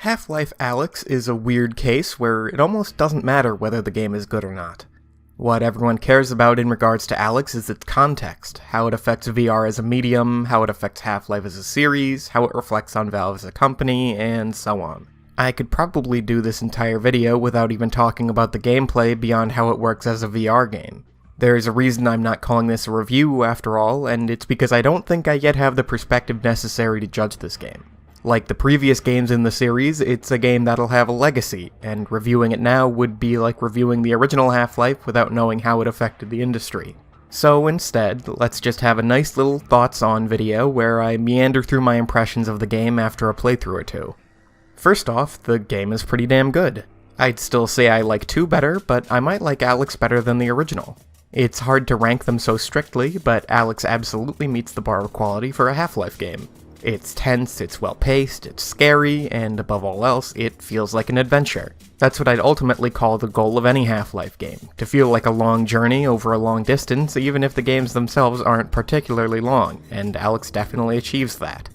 Half-Life Alyx is a weird case where it almost doesn't matter whether the game is good or not. What everyone cares about in regards to Alyx is its context, how it affects VR as a medium, how it affects Half-Life as a series, how it reflects on Valve as a company, and so on. I could probably do this entire video without even talking about the gameplay beyond how it works as a VR game. There's a reason I'm not calling this a review after all, and it's because I don't think I yet have the perspective necessary to judge this game. Like the previous games in the series, it's a game that'll have a legacy, and reviewing it now would be like reviewing the original Half-Life without knowing how it affected the industry. So instead, let's just have a nice little thoughts on video where I meander through my impressions of the game after a playthrough or two. First off, the game is pretty damn good. I'd still say I like 2 better, but I might like Alyx better than the original. It's hard to rank them so strictly, but Alyx absolutely meets the bar of quality for a Half-Life game. It's tense, it's well-paced, it's scary, and above all else, it feels like an adventure. That's what I'd ultimately call the goal of any Half-Life game, to feel like a long journey over a long distance, even if the games themselves aren't particularly long, and Alyx definitely achieves that.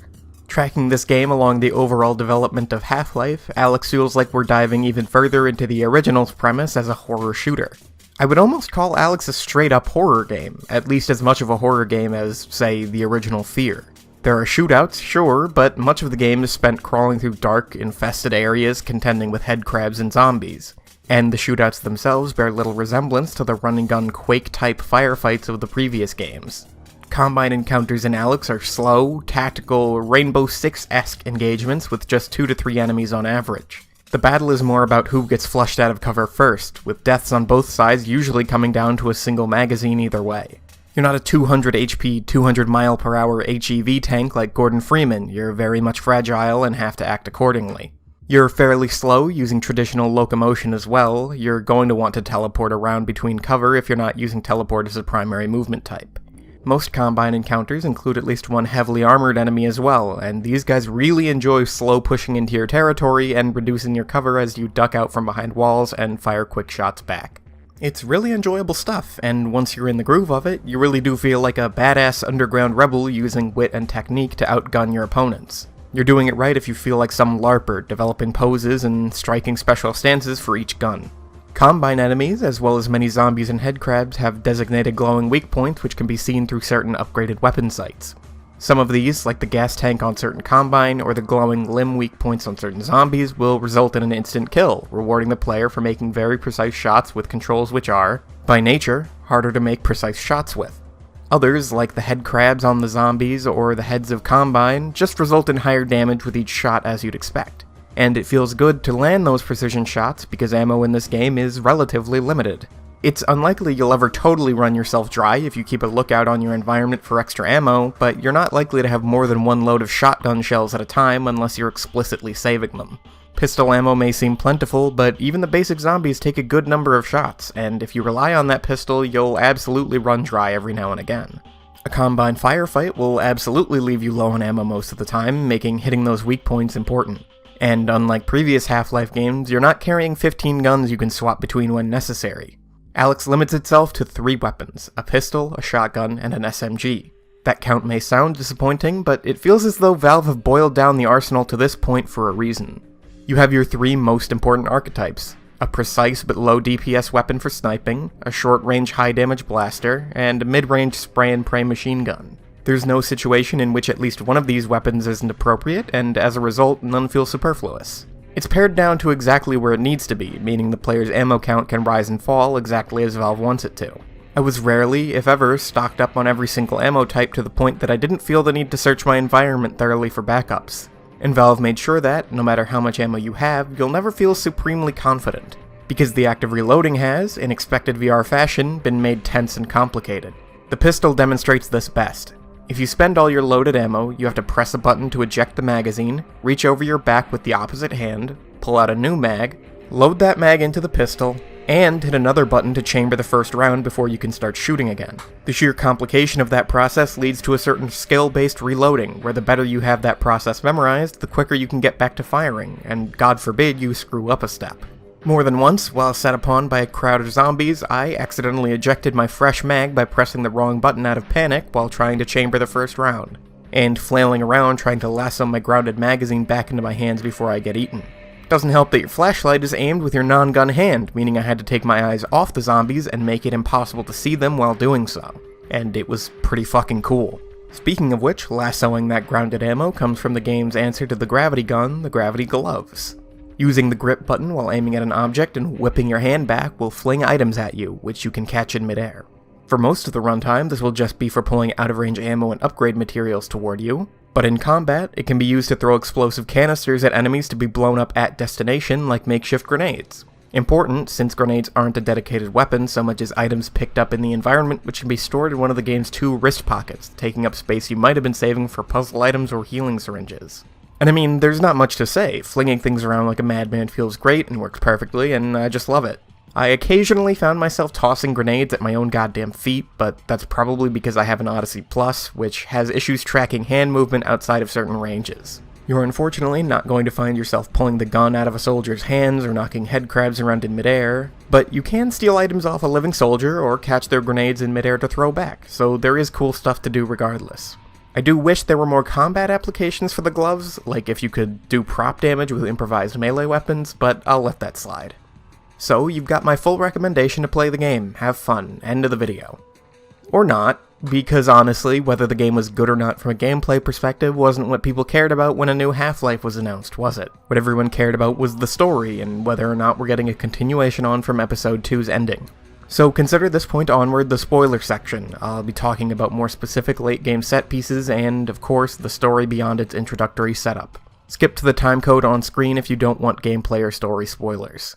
Tracking this game along the overall development of Half-Life, Alyx feels like we're diving even further into the original's premise as a horror shooter. I would almost call Alyx a straight-up horror game, at least as much of a horror game as, say, the original Fear. There are shootouts, sure, but much of the game is spent crawling through dark, infested areas contending with headcrabs and zombies. And the shootouts themselves bear little resemblance to the run-and-gun Quake-type firefights of the previous games. Combine encounters in Alyx are slow, tactical, Rainbow Six-esque engagements with just 2 to 3 enemies on average. The battle is more about who gets flushed out of cover first, with deaths on both sides usually coming down to a single magazine either way. You're not a 200 HP, 200 mile per hour HEV tank like Gordon Freeman, you're very much fragile and have to act accordingly. You're fairly slow, using traditional locomotion as well, you're going to want to teleport around between cover if you're not using teleport as a primary movement type. Most Combine encounters include at least one heavily armored enemy as well, and these guys really enjoy slow pushing into your territory and reducing your cover as you duck out from behind walls and fire quick shots back. It's really enjoyable stuff, and once you're in the groove of it, you really do feel like a badass underground rebel using wit and technique to outgun your opponents. You're doing it right if you feel like some LARPer, developing poses and striking special stances for each gun. Combine enemies, as well as many zombies and headcrabs, have designated glowing weak points which can be seen through certain upgraded weapon sights. Some of these, like the gas tank on certain Combine or the glowing limb weak points on certain zombies, will result in an instant kill, rewarding the player for making very precise shots with controls which are, by nature, harder to make precise shots with. Others, like the head crabs on the zombies or the heads of Combine, just result in higher damage with each shot as you'd expect. And it feels good to land those precision shots because ammo in this game is relatively limited. It's unlikely you'll ever totally run yourself dry if you keep a lookout on your environment for extra ammo, but you're not likely to have more than one load of shotgun shells at a time unless you're explicitly saving them. Pistol ammo may seem plentiful, but even the basic zombies take a good number of shots, and if you rely on that pistol, you'll absolutely run dry every now and again. A Combine firefight will absolutely leave you low on ammo most of the time, making hitting those weak points important. And unlike previous Half-Life games, you're not carrying 15 guns you can swap between when necessary. Alyx limits itself to 3 weapons, a pistol, a shotgun, and an SMG. That count may sound disappointing, but it feels as though Valve have boiled down the arsenal to this point for a reason. You have your 3 most important archetypes, a precise but low DPS weapon for sniping, a short-range high-damage blaster, and a mid-range spray-and-pray machine gun. There's no situation in which at least one of these weapons isn't appropriate, and as a result, none feel superfluous. It's pared down to exactly where it needs to be, meaning the player's ammo count can rise and fall exactly as Valve wants it to. I was rarely, if ever, stocked up on every single ammo type to the point that I didn't feel the need to search my environment thoroughly for backups. And Valve made sure that, no matter how much ammo you have, you'll never feel supremely confident, because the act of reloading has, in expected VR fashion, been made tense and complicated. The pistol demonstrates this best. If you spend all your loaded ammo, you have to press a button to eject the magazine, reach over your back with the opposite hand, pull out a new mag, load that mag into the pistol, and hit another button to chamber the first round before you can start shooting again. The sheer complication of that process leads to a certain skill-based reloading, where the better you have that process memorized, the quicker you can get back to firing, and God forbid you screw up a step. More than once, while set upon by a crowd of zombies, I accidentally ejected my fresh mag by pressing the wrong button out of panic while trying to chamber the first round. and flailing around trying to lasso my grounded magazine back into my hands before I get eaten. Doesn't help that your flashlight is aimed with your non-gun hand, meaning I had to take my eyes off the zombies and make it impossible to see them while doing so. And it was pretty fucking cool. Speaking of which, lassoing that grounded ammo comes from the game's answer to the gravity gun, the gravity gloves. Using the grip button while aiming at an object and whipping your hand back will fling items at you, which you can catch in midair. For most of the runtime, this will just be for pulling out-of-range ammo and upgrade materials toward you, but in combat, it can be used to throw explosive canisters at enemies to be blown up at destination like makeshift grenades. Important, since grenades aren't a dedicated weapon so much as items picked up in the environment which can be stored in one of the game's 2 wrist pockets, taking up space you might have been saving for puzzle items or healing syringes. And I mean, there's not much to say. Flinging things around like a madman feels great and works perfectly, and I just love it. I occasionally found myself tossing grenades at my own goddamn feet, but that's probably because I have an Odyssey Plus, which has issues tracking hand movement outside of certain ranges. You're unfortunately not going to find yourself pulling the gun out of a soldier's hands or knocking head crabs around in midair, but you can steal items off a living soldier or catch their grenades in midair to throw back, so there is cool stuff to do regardless. I do wish there were more combat applications for the gloves, like if you could do prop damage with improvised melee weapons, but I'll let that slide. So, you've got my full recommendation to play the game, have fun, end of the video. Or not, because honestly, whether the game was good or not from a gameplay perspective wasn't what people cared about when a new Half-Life was announced, was it? What everyone cared about was the story, and whether or not we're getting a continuation on from Episode 2's ending. So consider this point onward the spoiler section. I'll be talking about more specific late-game set pieces and, of course, the story beyond its introductory setup. Skip to the timecode on screen if you don't want gameplay or story spoilers.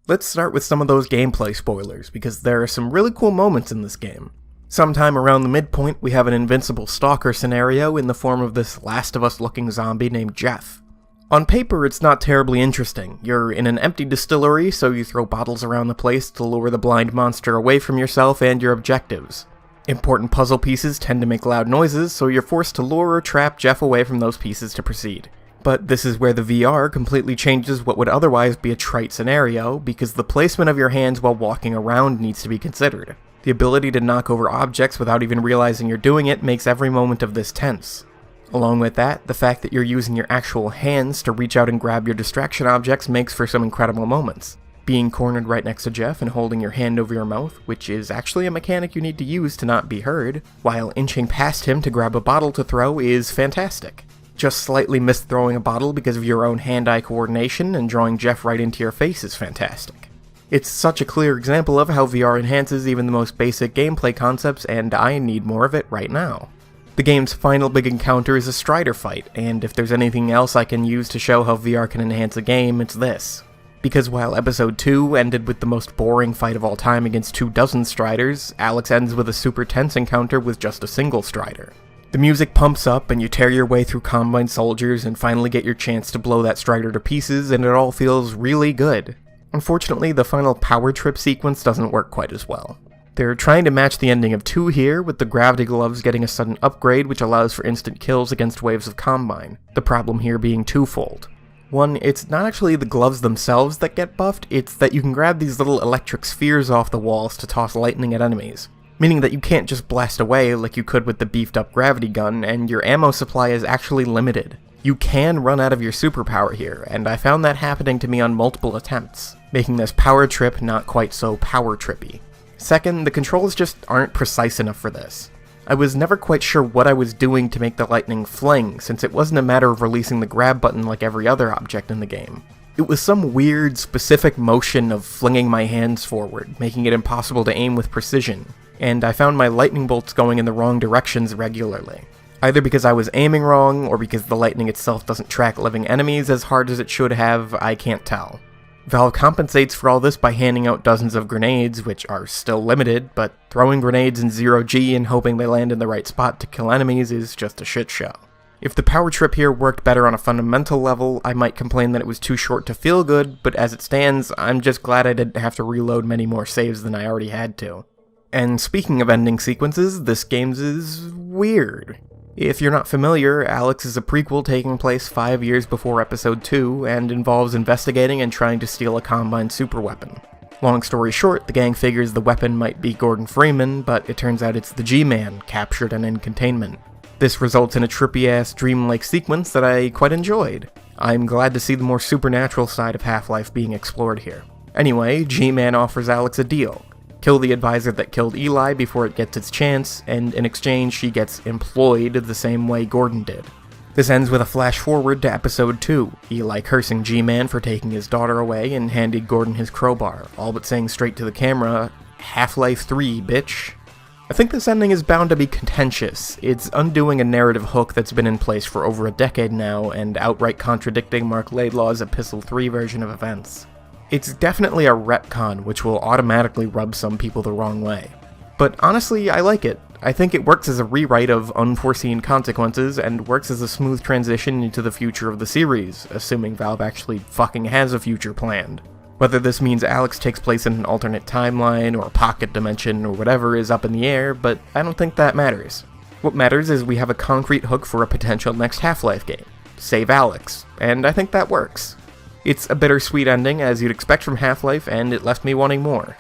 Let's start with some of those gameplay spoilers, because there are some really cool moments in this game. Sometime around the midpoint, we have an invincible stalker scenario in the form of this Last of Us looking zombie named Jeff. On paper, it's not terribly interesting. You're in an empty distillery, so you throw bottles around the place to lure the blind monster away from yourself and your objectives. Important puzzle pieces tend to make loud noises, so you're forced to lure or trap Jeff away from those pieces to proceed. But this is where the VR completely changes what would otherwise be a trite scenario, because the placement of your hands while walking around needs to be considered. The ability to knock over objects without even realizing you're doing it makes every moment of this tense. Along with that, the fact that you're using your actual hands to reach out and grab your distraction objects makes for some incredible moments. Being cornered right next to Jeff and holding your hand over your mouth, which is actually a mechanic you need to use to not be heard, while inching past him to grab a bottle to throw is fantastic. Just slightly missed throwing a bottle because of your own hand-eye coordination and drawing Jeff right into your face is fantastic. It's such a clear example of how VR enhances even the most basic gameplay concepts, and I need more of it right now. The game's final big encounter is a Strider fight, and if there's anything else I can use to show how VR can enhance a game, it's this. Because while Episode 2 ended with the most boring fight of all time against 24 Striders, Alyx ends with a super tense encounter with just a single Strider. The music pumps up and you tear your way through Combine soldiers and finally get your chance to blow that Strider to pieces, and it all feels really good. Unfortunately, the final power trip sequence doesn't work quite as well. They're trying to match the ending of 2 here, with the gravity gloves getting a sudden upgrade which allows for instant kills against waves of Combine, the problem here being twofold. One, it's not actually the gloves themselves that get buffed, it's that you can grab these little electric spheres off the walls to toss lightning at enemies. Meaning that you can't just blast away like you could with the beefed up gravity gun, and your ammo supply is actually limited. You can run out of your superpower here, and I found that happening to me on multiple attempts, making this power trip not quite so power trippy. Second, the controls just aren't precise enough for this. I was never quite sure what I was doing to make the lightning fling, since it wasn't a matter of releasing the grab button like every other object in the game. It was some weird, specific motion of flinging my hands forward, making it impossible to aim with precision, and I found my lightning bolts going in the wrong directions regularly. Either because I was aiming wrong, or because the lightning itself doesn't track living enemies as hard as it should have, I can't tell. Valve compensates for all this by handing out dozens of grenades, which are still limited, but throwing grenades in 0G and hoping they land in the right spot to kill enemies is just a shit show. If the power trip here worked better on a fundamental level, I might complain that it was too short to feel good, but as it stands, I'm just glad I didn't have to reload many more saves than I already had to. And speaking of ending sequences, this game's is weird. If you're not familiar, Alyx is a prequel taking place 5 years before Episode 2, and involves investigating and trying to steal a Combine superweapon. Long story short, the gang figures the weapon might be Gordon Freeman, but it turns out it's the G-Man, captured and in containment. This results in a trippy-ass dreamlike sequence that I quite enjoyed. I'm glad to see the more supernatural side of Half-Life being explored here. Anyway, G-Man offers Alyx a deal. Kill the advisor that killed Eli before it gets its chance, and in exchange she gets employed the same way Gordon did. This ends with a flash forward to episode 2, Eli cursing G-Man for taking his daughter away and handing Gordon his crowbar, all but saying straight to the camera, "Half-Life 3, bitch." I think this ending is bound to be contentious. It's undoing a narrative hook that's been in place for over a decade now, and outright contradicting Mark Laidlaw's Epistle 3 version of events. It's definitely a retcon, which will automatically rub some people the wrong way. But honestly, I like it. I think it works as a rewrite of unforeseen consequences, and works as a smooth transition into the future of the series, assuming Valve actually fucking has a future planned. Whether this means Alyx takes place in an alternate timeline, or a pocket dimension, or whatever is up in the air, but I don't think that matters. What matters is we have a concrete hook for a potential next Half-Life game. Save Alyx, and I think that works. It's a bittersweet ending, as you'd expect from Half-Life, and it left me wanting more.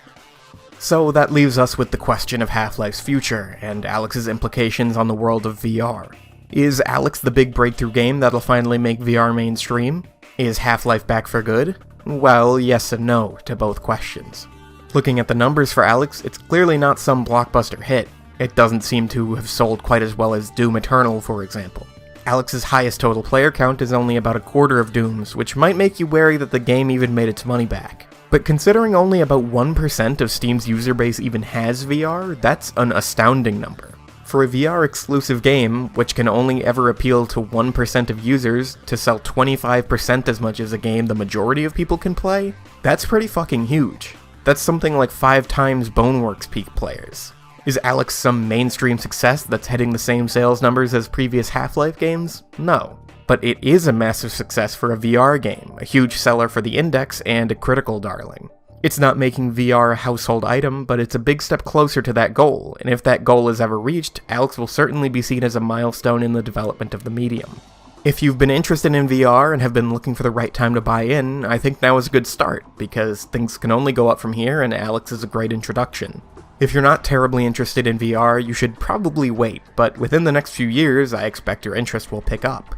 So that leaves us with the question of Half-Life's future, and Alyx's implications on the world of VR. Is Alyx the big breakthrough game that'll finally make VR mainstream? Is Half-Life back for good? Well, yes and no to both questions. Looking at the numbers for Alyx, it's clearly not some blockbuster hit. It doesn't seem to have sold quite as well as Doom Eternal, for example. Alyx's highest total player count is only about a quarter of Doom's, which might make you wary that the game even made its money back. But considering only about 1% of Steam's user base even has VR, that's an astounding number. For a VR-exclusive game, which can only ever appeal to 1% of users, to sell 25% as much as a game the majority of people can play, that's pretty fucking huge. That's something like 5 times Boneworks peak players. Is Alyx some mainstream success that's hitting the same sales numbers as previous Half-Life games? No. But it is a massive success for a VR game, a huge seller for the Index, and a critical darling. It's not making VR a household item, but it's a big step closer to that goal, and if that goal is ever reached, Alyx will certainly be seen as a milestone in the development of the medium. If you've been interested in VR and have been looking for the right time to buy in, I think now is a good start, because things can only go up from here, and Alyx is a great introduction. If you're not terribly interested in VR, you should probably wait, but within the next few years, I expect your interest will pick up.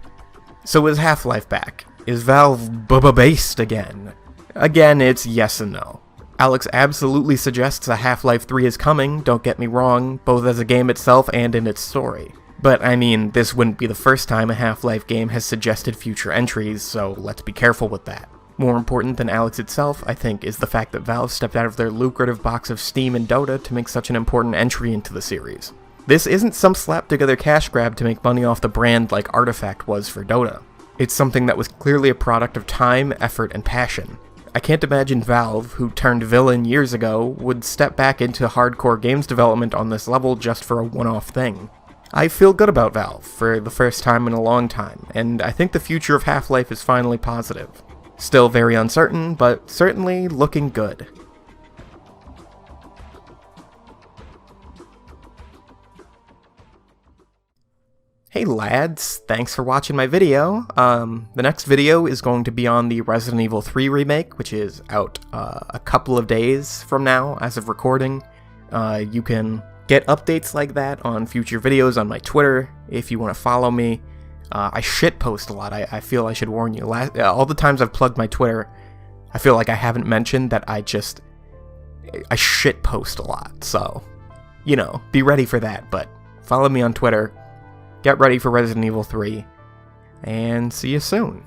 So is Half-Life back? Is Valve based again? Again, it's yes and no. Alyx absolutely suggests a Half-Life 3 is coming, don't get me wrong, both as a game itself and in its story. But I mean, this wouldn't be the first time a Half-Life game has suggested future entries, so let's be careful with that. More important than Alyx itself, I think, is the fact that Valve stepped out of their lucrative box of Steam and Dota to make such an important entry into the series. This isn't some slap-together cash grab to make money off the brand like Artifact was for Dota. It's something that was clearly a product of time, effort, and passion. I can't imagine Valve, who turned villain years ago, would step back into hardcore games development on this level just for a one-off thing. I feel good about Valve, for the first time in a long time, and I think the future of Half-Life is finally positive. Still very uncertain, but certainly looking good. Hey lads, thanks for watching my video. The next video is going to be on the Resident Evil 3 remake, which is out a couple of days from now as of recording. You can get updates like that on future videos on my Twitter if you want to follow me. I shitpost a lot, I feel I should warn you. All the times I've plugged my Twitter, I feel like I haven't mentioned that I shitpost a lot, so, you know, be ready for that, but follow me on Twitter. Get ready for Resident Evil 3, and see you soon.